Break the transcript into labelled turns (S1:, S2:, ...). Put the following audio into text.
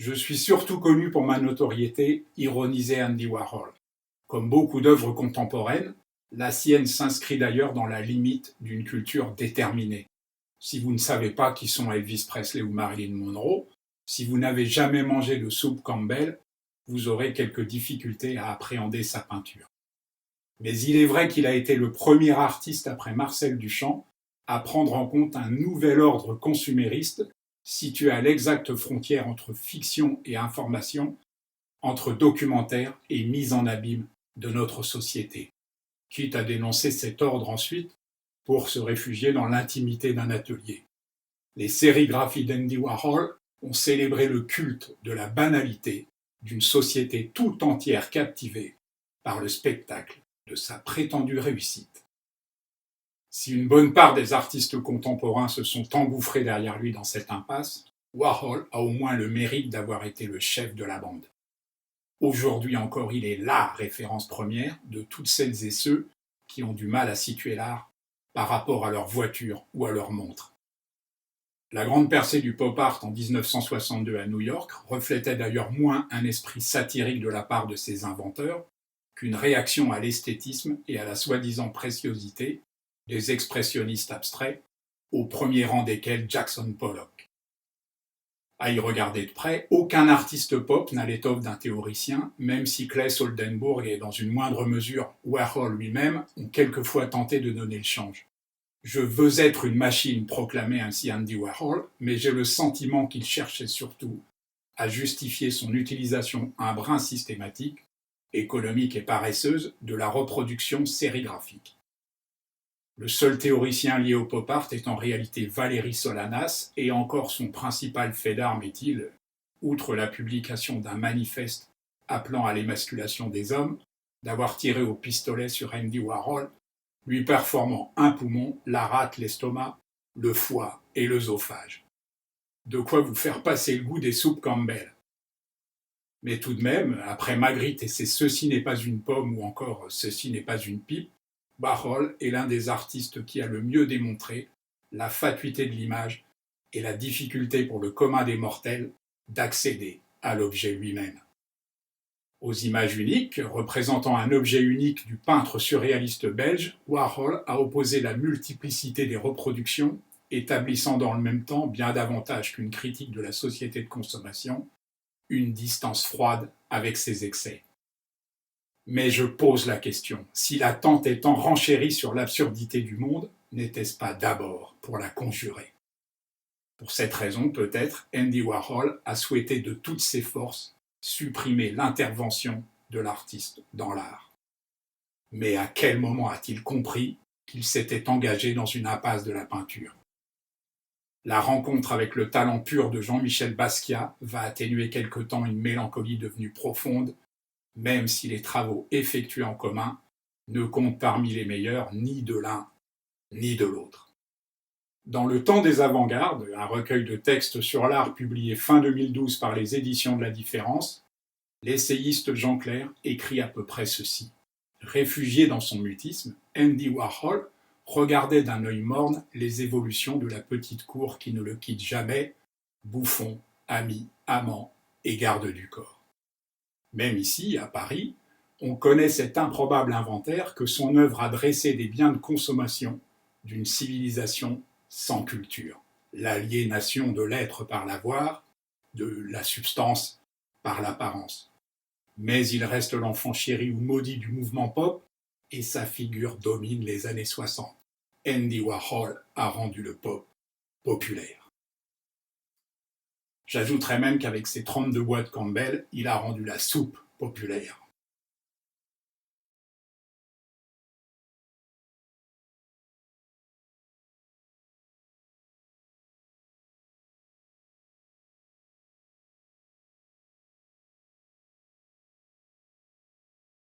S1: Je suis surtout connu pour ma notoriété ironisée Andy Warhol. Comme beaucoup d'œuvres contemporaines, la sienne s'inscrit d'ailleurs dans la limite d'une culture déterminée. Si vous ne savez pas qui sont Elvis Presley ou Marilyn Monroe, si vous n'avez jamais mangé de soupe Campbell, vous aurez quelques difficultés à appréhender sa peinture. Mais il est vrai qu'il a été le premier artiste après Marcel Duchamp à prendre en compte un nouvel ordre consumériste situé à l'exacte frontière entre fiction et information, entre documentaire et mise en abîme de notre société, quitte à dénoncer cet ordre ensuite pour se réfugier dans l'intimité d'un atelier. Les sérigraphies d'Andy Warhol ont célébré le culte de la banalité d'une société tout entière captivée par le spectacle de sa prétendue réussite. Si une bonne part des artistes contemporains se sont engouffrés derrière lui dans cette impasse, Warhol a au moins le mérite d'avoir été le chef de la bande. Aujourd'hui encore, il est la référence première de toutes celles et ceux qui ont du mal à situer l'art par rapport à leur voiture ou à leur montre. La grande percée du pop art en 1962 à New York reflétait d'ailleurs moins un esprit satirique de la part de ses inventeurs qu'une réaction à l'esthétisme et à la soi-disant préciosité des expressionnistes abstraits, au premier rang desquels Jackson Pollock. À y regarder de près, aucun artiste pop n'a l'étoffe d'un théoricien, même si Claes Oldenburg et dans une moindre mesure Warhol lui-même ont quelquefois tenté de donner le change. Je veux être une machine, proclamait ainsi Andy Warhol, mais j'ai le sentiment qu'il cherchait surtout à justifier son utilisation un brin systématique, économique et paresseuse, de la reproduction sérigraphique. Le seul théoricien lié au pop art est en réalité Valéry Solanas, et encore son principal fait d'armes est-il, outre la publication d'un manifeste appelant à l'émasculation des hommes, d'avoir tiré au pistolet sur Andy Warhol, lui performant un poumon, la rate, l'estomac, le foie et l'œsophage. De quoi vous faire passer le goût des soupes Campbell. Mais tout de même, après Magritte et ses Ceci n'est pas une pomme ou encore Ceci n'est pas une pipe, Warhol est l'un des artistes qui a le mieux démontré la fatuité de l'image et la difficulté pour le commun des mortels d'accéder à l'objet lui-même. Aux images uniques, représentant un objet unique du peintre surréaliste belge, Warhol a opposé la multiplicité des reproductions, établissant dans le même temps, bien davantage qu'une critique de la société de consommation, une distance froide avec ses excès. Mais je pose la question, si l'attente étant renchérie sur l'absurdité du monde, n'était-ce pas d'abord pour la conjurer? Pour cette raison, peut-être, Andy Warhol a souhaité de toutes ses forces supprimer l'intervention de l'artiste dans l'art. Mais à quel moment a-t-il compris qu'il s'était engagé dans une impasse de la peinture? La rencontre avec le talent pur de Jean-Michel Basquiat va atténuer quelque temps une mélancolie devenue profonde, même si les travaux effectués en commun ne comptent parmi les meilleurs ni de l'un ni de l'autre. Dans Le Temps des avant-gardes, un recueil de textes sur l'art publié fin 2012 par les éditions de la Différence, l'essayiste Jean Clair écrit à peu près ceci. Réfugié dans son mutisme, Andy Warhol regardait d'un œil morne les évolutions de la petite cour qui ne le quitte jamais, bouffon, ami, amant et garde du corps. Même ici, à Paris, on connaît cet improbable inventaire que son œuvre a dressé des biens de consommation d'une civilisation sans culture, l'aliénation de l'être par l'avoir, de la substance par l'apparence. Mais il reste l'enfant chéri ou maudit du mouvement pop, et sa figure domine les années 60. Andy Warhol a rendu le pop populaire. J'ajouterais même qu'avec ses 32 boîtes Campbell, il a rendu la soupe populaire.